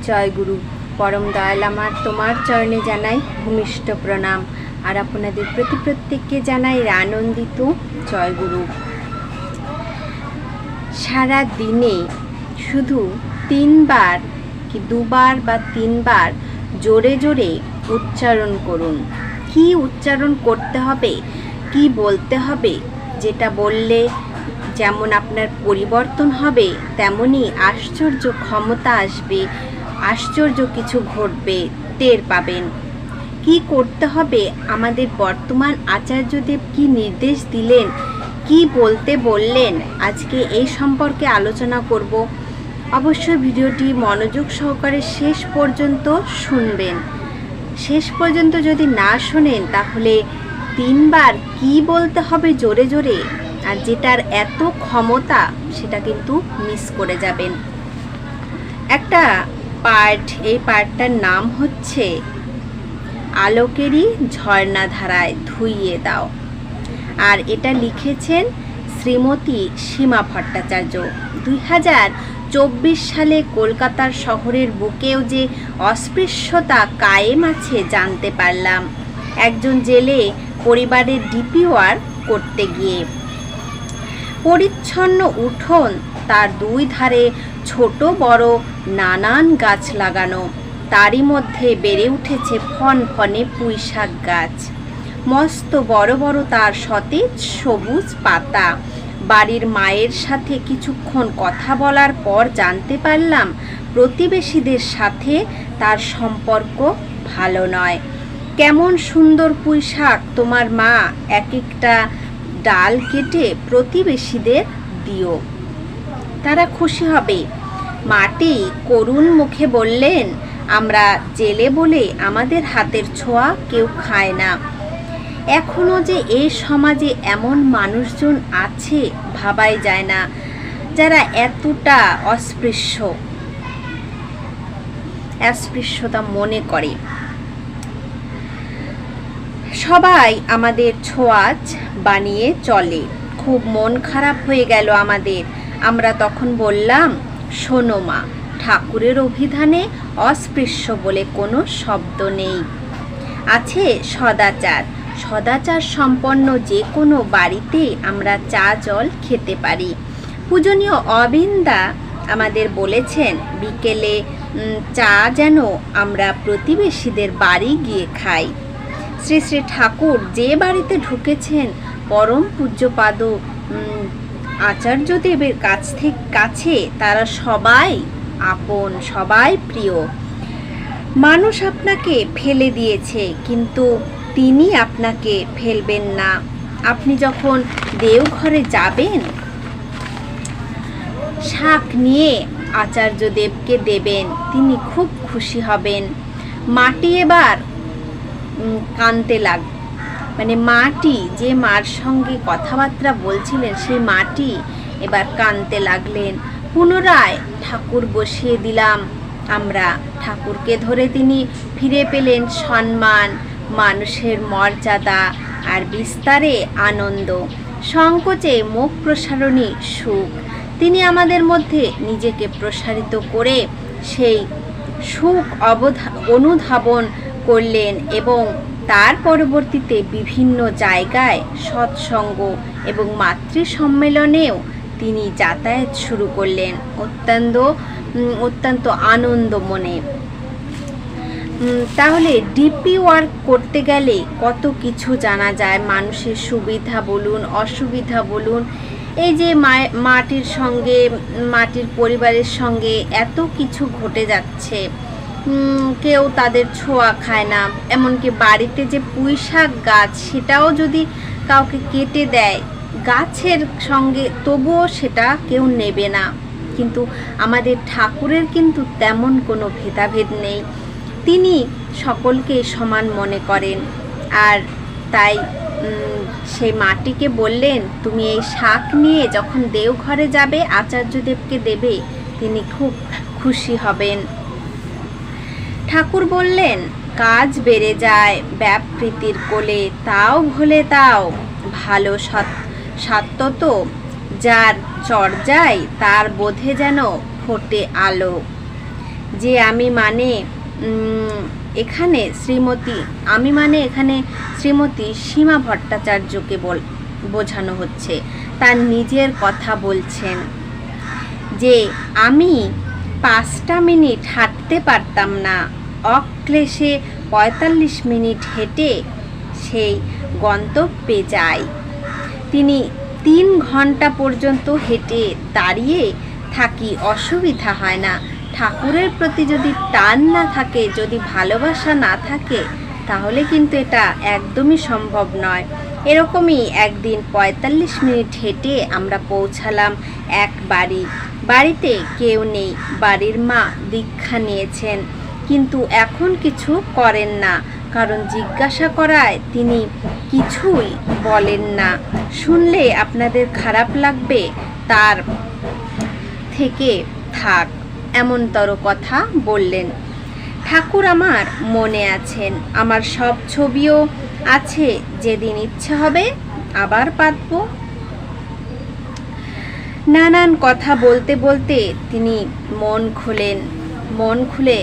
জয় গুরু। পরম দয়াল আমার তোমার চরণে জানাই ভূমিষ্ঠ প্রণাম, আর আপনাদের প্রত্যেককে জানাই আনন্দিত জয় গুরু। সারা দিনে শুধু 3 বার কি 2 বার বা 3 বার জোরে জোরে উচ্চারণ করুন। কি উচ্চারণ করতে হবে, কি বলতে হবে, যেটা বললে যেমন আপনার পরিবর্তন হবে, তেমনি আশ্চর্য ক্ষমতা আসবে, আশ্চর্য কিছু ঘটবে, টের পাবেন। কি করতে হবে, আমাদের বর্তমান আচার্যদেব কি নির্দেশ দিলেন, কি বলতে বললেন, আজকে এই সম্পর্কে আলোচনা করব। অবশ্যই ভিডিওটি মনোযোগ সহকারে শেষ পর্যন্ত শুনবেন। শেষ পর্যন্ত যদি না শোনেন তাহলে 3 বার কি বলতে হবে জোরে জোরে, আর যেটার এত ক্ষমতা সেটা কিন্তু মিস করে যাবেন। একটা পার্ট, এই পার্টটার নাম হচ্ছে আলোকেরই ঝর্ণাধারায় ধুইয়ে দাও, আর এটা লিখেছেন শ্রীমতী সীমা ভট্টাচার্য। 2024 সালে কলকাতার শহরের বুকেও যে অস্পৃশ্যতা কায়েম আছে জানতে পারলাম একজন জেলে পরিবারের ডিপি ওয়ার্ক করতে গিয়ে। পরিচ্ছন্ন উঠোন, তার 2 ধারে ছোট বড় নানান গাছ লাগানো, তারই মধ্যে বেড়ে উঠেছে ফনফনে পুঁইশাক গাছ। মস্ত বড় বড় তার সতেজ সবুজ পাতা। বাড়ির মায়ের সাথে কিছুক্ষণ কথা বলার পর জানতে পারলাম প্রতিবেশীদের সাথে তার সম্পর্ক ভালো নয়। কেমন সুন্দর পুঁইশাক তোমার মা, এক একটা ডাল কেটে প্রতিবেশীদের দিও, তারা খুশি হবে। মাটি করুণ মুখে বললেন, আমরা জেলে বলে আমাদের হাতের ছোঁয়া কেউ খায় না। এখনো যে এই সমাজে এমন মানুষজন আছে ভাবাই যায় না, যারা এতটা অস্পৃশ্যতা মনে করে। সবাই আমাদের ছোঁয়াচ বানিয়ে চলে। খুব মন খারাপ হয়ে গেল আমাদের। আমরা তখন বললাম, শোনো মা, ঠাকুরের অভিধানে অস্পৃশ্য বলে কোনো শব্দ নেই, আছে সদাচার। সদাচার সম্পন্ন যে কোনো বাড়িতে আমরা চা জল খেতে পারি। পূজনীয় অবিন্দা আমাদের বলেছেন বিকেলে চা যেন আমরা প্রতিবেশীদের বাড়ি গিয়ে খাই। শ্রী শ্রী ঠাকুর যে বাড়িতে ঢুকেছেন পরম পূজ্যপাদ আচার্যদেবের কাছে তারা সবাই আপন, সবাই প্রিয়। মানুষ আপনাকে ফেলে দিয়েছে, কিন্তু তিনি আপনাকে ফেলবেন না। আপনি যখন দেওঘরে যাবেন, শাক নিয়ে আচার্যদেবকে দেবেন, তিনি খুব খুশি হবেন। মাটি এবার কাঁদতে মানে মাটি, যে মার সঙ্গে কথাবার্তা বলছিলেন সেই মাটি এবার কাঁদতে লাগলেন। পুনরায় ঠাকুর বসিয়ে দিলাম আমরা। ঠাকুরকে ধরে তিনি ফিরে পেলেন সম্মান, মানুষের মর্যাদা, আর বিস্তারে আনন্দ, সংকোচে মুখ প্রসারণী সুখ। তিনি আমাদের মধ্যে নিজেকে প্রসারিত করে সেই সুখ অনুধাবন করলেন, এবং তার পরবর্তীতে বিভিন্ন জায়গায় সৎসঙ্গ এবং মাতৃ সম্মেলনেও তিনি যাতায়াত শুরু করলেন অত্যন্ত আনন্দ মনে। তাহলে ডিপি ওয়ার্ক করতে গেলে কত কিছু জানা যায়, মানুষের সুবিধা বলুন, অসুবিধা বলুন। এই যে মাটির সঙ্গে, মাটির পরিবারের সঙ্গে এত কিছু ঘটে যাচ্ছে, কেউ তাদের ছোঁয়া খায় না। এমনকি বাড়িতে যে পুঁইশাক গাছ, সেটাও যদি কাউকে কেটে দেয় গাছের সঙ্গে, তবুও সেটা কেউ নেবে না। কিন্তু আমাদের ঠাকুরের কিন্তু তেমন কোনো ভেদাভেদ নেই, তিনি সকলকে সমান মনে করেন। আর তাই সেই মাটিকে বললেন, তুমি এই শাক নিয়ে যখন দেওঘরে যাবে আচার্যদেবকে দেবে, তিনি খুব খুশি হবেন। ঠাকুর বললেন, কাজ বেড়ে যায় ব্যাপৃতির কোলে, তাও ভোলে তাও ভালো সত্যত, যার চর্যায় তার বোধে যেন ফোটে আলো। যে এখানে শ্রীমতী সীমা ভট্টাচার্যকে বোঝানো হচ্ছে। তার নিজের কথা বলছেন যে আমি 5টা মিনিট হাঁটতে পারতাম না, অক্লেশে 45 মিনিট হেঁটে সেই গন্তব্যে যাই। তিনি 3 ঘন্টা পর্যন্ত হেঁটে দাঁড়িয়ে থাকি, অসুবিধা হয় না। ঠাকুরের প্রতি যদি টান না থাকে, যদি ভালোবাসা না থাকে, তাহলে কিন্তু এটা একদমই সম্ভব নয়। এরকমই একদিন 45 মিনিট হেঁটে আমরা পৌঁছালাম এক বাড়িতে কেউ নেই। বাড়ির মা দীক্ষা নিয়েছেন, কিন্তু এখন কিছু করেন না, কারণ জিজ্ঞাসা করায় তিনি কিছুই বলেন না। শুনলে আপনাদের খারাপ লাগবে, তার থেকে থাক, এমনতর কথা বললেন। ঠাকুর আমার মনে আছেন, আমার সব ছবিও আছে, যেদিন ইচ্ছে হবে আবার পাতব। নানান কথা বলতে বলতে তিনি মন খুলে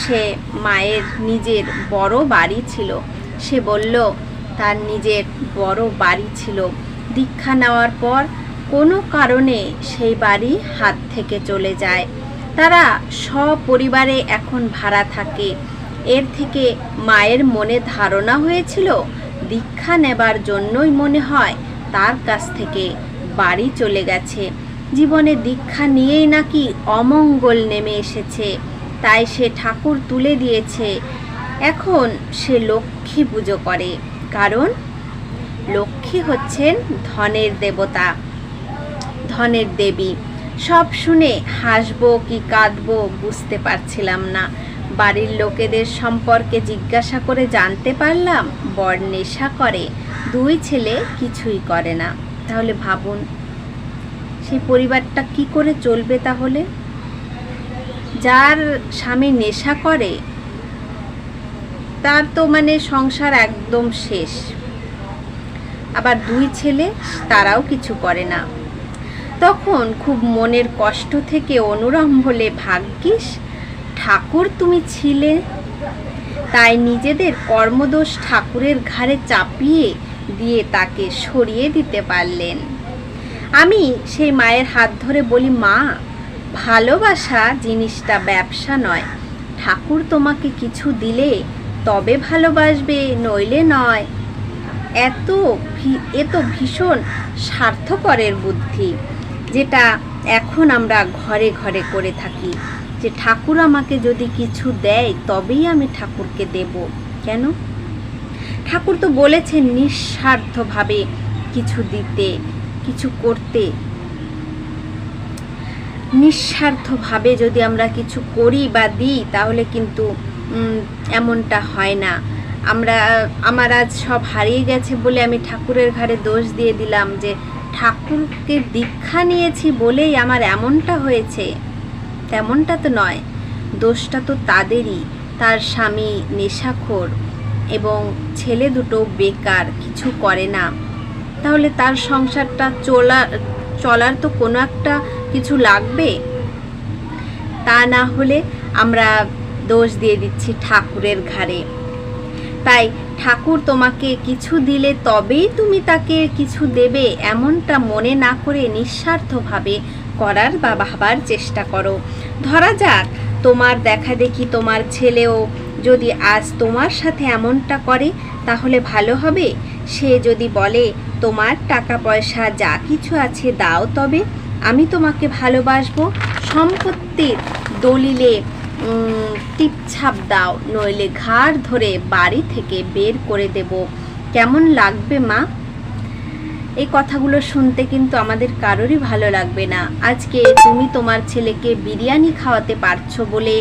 সে মায়ের নিজের বড় বাড়ি ছিল, সে বলল তার নিজের বড় বাড়ি ছিল। দীক্ষা নেওয়ার পর কোনো কারণে সেই বাড়ি হাত থেকে চলে যায়। তারা সপরিবারে এখন ভাড়া থাকে। এর থেকে মায়ের মনে ধারণা হয়েছিল দীক্ষা নেবার জন্যই মনে হয় তার কাছ থেকে বাড়ি চলে গেছে। জীবনে দীক্ষা নিয়েই নাকি অমঙ্গল নেমে এসেছে, তাই সে ঠাকুর তুলে দিয়েছে। এখন সে লক্ষ্মী পুজো করে, কারণ লক্ষ্মী হচ্ছেন ধনের দেবতা, ধনের দেবী। সব শুনে হাসবো কি কাঁদবো বুঝতে পারছিলাম না। বাড়ির লোকেদের সম্পর্কে জিজ্ঞাসা করে জানতে পারলাম বর নেশা করে, 2 ছেলে কিছুই করে না। তাহলে ভাবুন সেই পরিবারটা কি করে চলবে? তাহলে যার স্বামী নেশা করে তার তো সংসার একদম শেষ। আবার 2 ছেলে, তারাও কিছু করে না। তখন খুব মনের কষ্ট থেকে অনুরম বলে, ভাগ্যিস ঠাকুর তুমি ছিলে, তাই নিজেদের কর্মদোষ ঠাকুরের ঘাড়ে চাপিয়ে দিয়ে তাকে সরিয়ে দিতে পারলেন। আমি সেই মায়ের হাত ধরে বলি, মা, ভালোবাসা জিনিসটা ব্যবসা নয়। ঠাকুর তোমাকে কিছু দিলে তবে ভালোবাসবে, নইলে নয়। এ তো ভীষণ স্বার্থপরের বুদ্ধি, যেটা এখন আমরা ঘরে ঘরে করে থাকি, যে ঠাকুর আমাকে যদি কিছু দেয় তবেই আমি ঠাকুরকে দেব। কেন? ঠাকুর তো বলেছেন নিঃস্বার্থভাবে কিছু দিতে, কিছু করতে। নিঃস্বার্থভাবে যদি আমরা কিছু করি বা দিই, তাহলে কিন্তু এমনটা হয় না। আমার আজ সব হারিয়ে গেছে বলে আমি ঠাকুরের ঘাড়ে দোষ দিয়ে দিলাম যে ঠাকুরকে দীক্ষা নিয়েছি বলেই আমার এমনটা হয়েছে। তেমনটা তো নয়, দোষটা তো তাদেরই। তার স্বামী নেশাখোর এবং ছেলে দুটো বেকার, কিছু করে না। তাহলে তার সংসারটা চলার তো কোনো একটা কিছু লাগবে। তা না হলে আমরা দোষ দিয়ে দিচ্ছি ঠাকুরের ঘাড়ে। তাই ঠাকুর তোমাকে কিছু দিলে তবেই তুমি তাকে কিছু দেবে, এমনটা মনে না করে নিঃস্বার্থভাবে করার বা ভাবার চেষ্টা করো। ধরা যাক তোমার দেখা দেখি তোমার ছেলেও যদি আজ তোমার সাথে এমনটা করে, তাহলে ভালো হবে? সে যদি বলে তোমার টাকা পয়সা যা কিছু আছে দাও, তবে আমি তোমাকে ভালোবাসবো, সম্পত্তির দলিলে টিপছাপ দাও, নইলে ঘাড় ধরে বাড়ি থেকে বের করে দেব, কেমন লাগবে মা? এই কথাগুলো শুনতে কিন্তু আমাদের কারোরই ভালো লাগবে না। আজকে তুমি তোমার ছেলেকে বিরিয়ানি খাওয়াতে পারছো বলে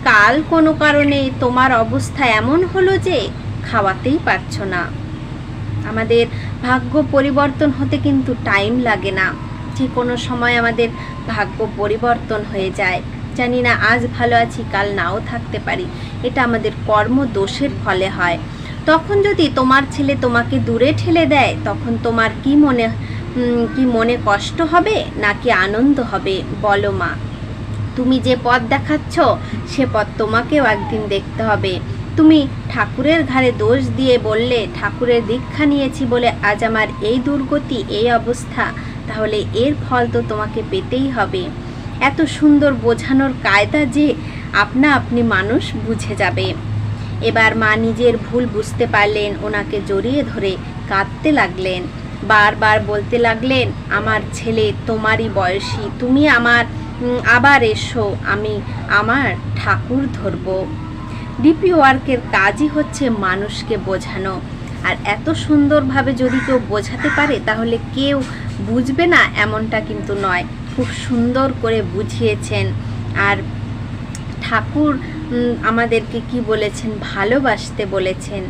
কাল কোনো কারণে তোমার অবস্থা এমন হলো যে খাওয়াতেই পারছো না। আমাদের ভাগ্য পরিবর্তন হতে কিন্তু টাইম লাগে না, যে কোনো সময় আমাদের ভাগ্য পরিবর্তন হয়ে যায়। জানি না আজ ভালো আছি, কাল নাও থাকতে পারি। এটা আমাদের কর্ম দোষের ফলে হয়। তখন যদি তোমার ছেলে তোমাকে দূরে ঠেলে দেয়, তখন তোমার কি মনে কষ্ট হবে নাকি আনন্দ হবে? বলো মা, তুমি যে পথ দেখাচ্ছ সে পথ তোমাকেও একদিন দেখতে হবে। তুমি ঠাকুরের ঘাড়ে দোষ দিয়ে বললে ঠাকুরের দীক্ষা নিয়েছি বলে আজ আমার এই দুর্গতি, এই অবস্থা, তাহলে এর ফল তো তোমাকে পেতেই হবে। এত সুন্দর বোঝানোর কায়দা যে আপনি মানুষ বুঝে যাবে। এবার মা নিজের ভুল বুঝতে পারলেন, ওনাকে জড়িয়ে ধরে কাঁদতে লাগলেন, বারবার বলতে লাগলেন, আমার ছেলে তোমারই বয়সী, তুমি আবার এসো, আমি আমার ঠাকুর ধরব। ডিপি ওয়ার্কের কাজই হচ্ছে মানুষকে বোঝানো। আর এত সুন্দরভাবে যদি কেউ বোঝাতে পারে তাহলে কেউ বুঝবে না এমনটা কিন্তু নয়, খুব সুন্দর করে বুঝিয়েছেন। আর ঠাকুর আমাদেরকে কি বলেছেন? ভালোবাসতে বলেছেন,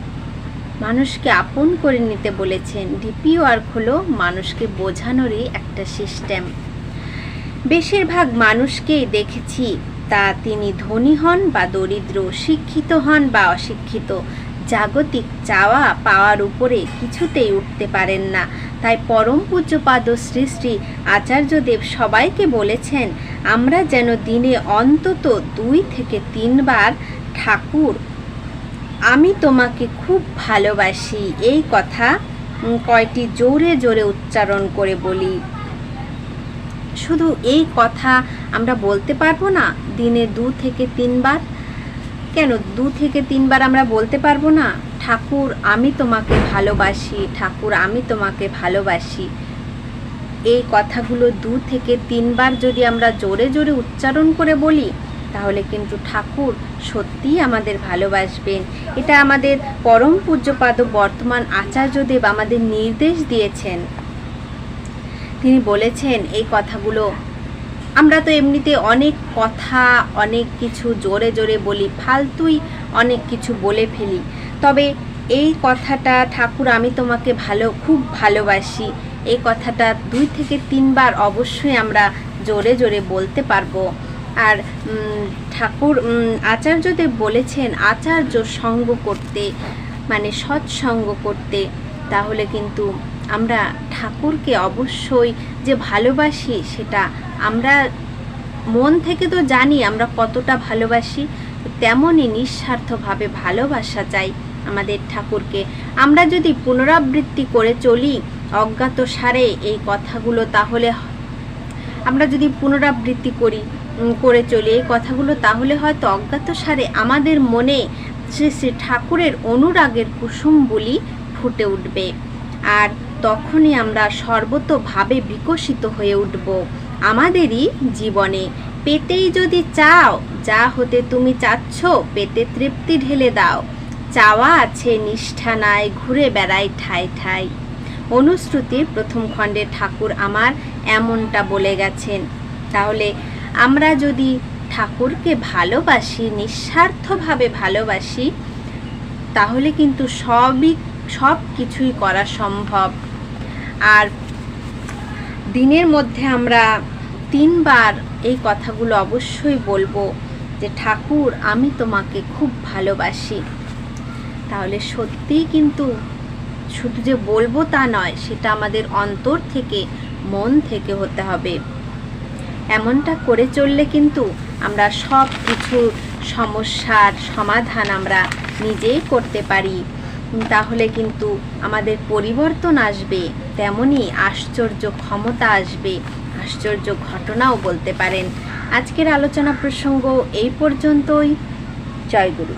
মানুষকে আপন করে নিতে বলেছেন। ডিপি ওয়ার্ক হলো মানুষকে বোঝানোরই একটা সিস্টেম। বেশিরভাগ মানুষকেই দেখেছি, তা তিনি ধনী হন বা দরিদ্র, শিক্ষিত হন বা অশিক্ষিত, জাগতিক চাওয়া পাওয়ার উপরে কিছুতেই উঠতে পারেন না। তাই পরম পূজ্যপাদ শ্রী শ্রী আচার্যদেব সবাইকে বলেছেন, আমরা যেন দিনে অন্তত 2 থেকে 3 বার ঠাকুর আমি তোমাকে খুব ভালোবাসি এই কথা কয়টি জোরে জোরে উচ্চারণ করে বলি। শুধু এই কথা আমরা বলতে পারবো না দিনে 2 থেকে 3 বার? কেন 2 থেকে 3 বার আমরা বলতে পারবো না? ঠাকুর আমি তোমাকে ভালোবাসি, ঠাকুর আমি তোমাকে ভালোবাসি, এই কথাগুলো 2 থেকে 3 বার যদি আমরা জোরে জোরে উচ্চারণ করে বলি তাহলে কিন্তু ঠাকুর সত্যিই আমাদের ভালোবাসবেন। এটা আমাদের পরম পূজ্যপাদ বর্তমান আচার্যদেব আমাদের নির্দেশ দিয়েছেন। তিনি বলেছেন এই কথাগুলো। আমরা তো এমনিতে অনেক কথা, অনেক কিছু জোরে জোরে বলি, ফালতুই অনেক কিছু বলে ফেলি। তবে এই কথাটা ঠাকুর আমি তোমাকে খুব ভালোবাসি, এই কথাটা 2 থেকে 3 বার অবশ্যই আমরা জোরে জোরে বলতে পারবো। আর ঠাকুর আচার্যদেব বলেছেন আচার্য সঙ্গ করতে, মানে সৎসঙ্গ করতে। তাহলে কিন্তু আমরা ঠাকুরকে অবশ্যই যে ভালোবাসি সেটা আমরা মন থেকে তো জানি আমরা কতটা ভালোবাসি, তেমনই নিঃস্বার্থভাবে ভালোবাসা চাই আমাদের ঠাকুরকে। আমরা যদি পুনরাবৃত্তি করে চলি অজ্ঞাত সারে এই কথাগুলো, তাহলে আমরা যদি পুনরাবৃত্তি করে চলি এই কথাগুলো, তাহলে হয়তো অজ্ঞাত সারে আমাদের মনে শ্রী শ্রী ঠাকুরের অনুরাগের কুসুমবুলি ফুটে উঠবে। আর তখনই আমরা সর্বতোভাবে বিকশিত হয়ে উঠব আমাদেরই জীবনে। পেতেই যদি চাও, যা হতে তুমি চাচ্ছ পেতে তৃপ্তি ঢেলে দাও, চাওয়া আছে নিষ্ঠা নাই, ঘুরে বেড়াই ঠাই ঠাই। অনুশ্রুতির 1ম খণ্ডে ঠাকুর আমার এমনটা বলে গেছেন। তাহলে আমরা যদি ঠাকুরকে ভালোবাসি, নিঃস্বার্থভাবে ভালোবাসি, তাহলে কিন্তু সব কিছুই করা সম্ভব। আর দিনের মধ্যে আমরা 3 বার এই কথাগুলো অবশ্যই বলবো যে ঠাকুর আমি তোমাকে খুব ভালোবাসি। তাহলে সত্যিই কিন্তু শুধু যে বলবো তা নয়, সেটা আমাদের অন্তর থেকে, মন থেকে হতে হবে। এমনটা করে চললে কিন্তু আমরা সব কিছু সমস্যার সমাধান আমরা নিজেই করতে পারি। তাহলে কিন্তু আমাদের পরিবর্তন আসবে, তেমনি আশ্চর্য ক্ষমতা আসবে, আশ্চর্য ঘটনাও বলতে পারেন। আজকের আলোচনা প্রসঙ্গ এই পর্যন্তই। জয় গুরু।